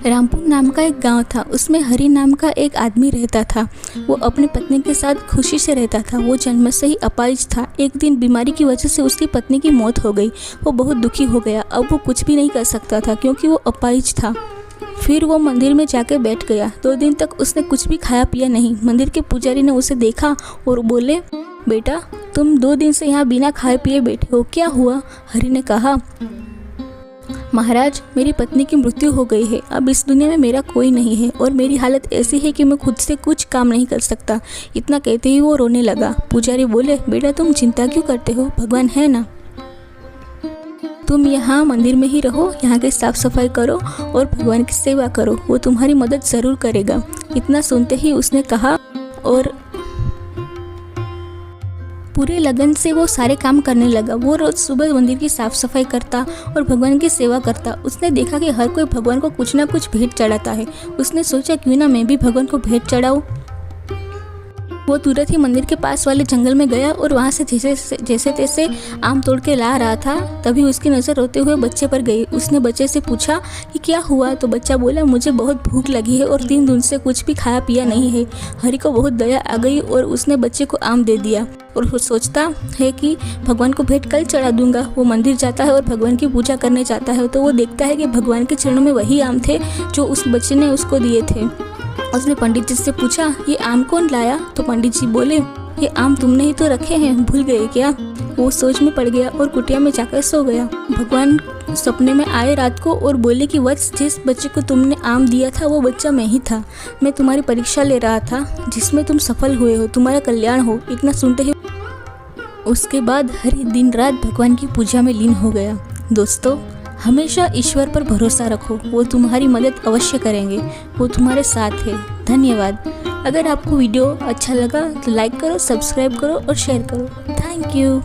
रामपुर नाम का एक गांव था। उसमें हरि नाम का एक आदमी रहता था। वो अपनी पत्नी के साथ खुशी से रहता था। वो जन्म से ही अपाहिज था। एक दिन बीमारी की वजह से उसकी पत्नी की मौत हो गई। वो बहुत दुखी हो गया। अब वो कुछ भी नहीं कर सकता था क्योंकि वो अपाहिज था। फिर वो मंदिर में जाके बैठ गया। 2 दिन तक उसने कुछ भी खाया पिया नहीं। मंदिर के पुजारी ने उसे देखा और बोले, बेटा तुम 2 दिन से यहाँ बिना खाए पिए बैठे हो, क्या हुआ? हरि ने कहा, महाराज मेरी पत्नी की मृत्यु हो गई है। अब इस दुनिया में मेरा कोई नहीं है और मेरी हालत ऐसी है कि मैं खुद से कुछ काम नहीं कर सकता। इतना कहते ही वो रोने लगा। पुजारी बोले, बेटा तुम चिंता क्यों करते हो, भगवान है ना। तुम यहाँ मंदिर में ही रहो, यहाँ की साफ सफाई करो और भगवान की सेवा करो, वो तुम्हारी मदद ज़रूर करेगा। इतना सुनते ही उसने कहा और पूरे लगन से वो सारे काम करने लगा। वो रोज़ सुबह मंदिर की साफ़ सफाई करता और भगवान की सेवा करता। उसने देखा कि हर कोई भगवान को कुछ ना कुछ भेंट चढ़ाता है। उसने सोचा क्यों ना मैं भी भगवान को भेंट चढ़ाऊँ। वो तुरंत ही मंदिर के पास वाले जंगल में गया और वहाँ से जैसे तैसे आम तोड़ के ला रहा था। तभी उसकी नज़र रोते हुए बच्चे पर गई। उसने बच्चे से पूछा कि क्या हुआ, तो बच्चा बोला, मुझे बहुत भूख लगी है और 3 दिन से कुछ भी खाया पिया नहीं है। हरि को बहुत दया आ गई और उसने बच्चे को आम दे दिया और वो सोचता है कि भगवान को भेंट कल चढ़ा दूंगा। वो मंदिर जाता है और भगवान की पूजा करने जाता है तो वो देखता है कि भगवान के चरणों में वही आम थे जो उस बच्चे ने उसको दिए थे। उसने पंडित जी से पूछा, ये आम कौन लाया? तो पंडित जी बोले, ये आम तुमने ही तो रखे हैं, भूल गए क्या? वो सोच में पड़ गया और कुटिया में जाकर सो गया। भगवान सपने में आए रात को और बोले कि वत्स, जिस बच्चे को तुमने आम दिया था वो बच्चा मैं ही था। मैं तुम्हारी परीक्षा ले रहा था जिसमें तुम सफल हुए हो, तुम्हारा कल्याण हो। इतना सुनते ही उसके बाद हरि दिन रात भगवान की पूजा में लीन हो गया। दोस्तों, हमेशा ईश्वर पर भरोसा रखो, वो तुम्हारी मदद अवश्य करेंगे, वो तुम्हारे साथ है। धन्यवाद। अगर आपको वीडियो अच्छा लगा तो लाइक करो, सब्सक्राइब करो और शेयर करो। Thank you.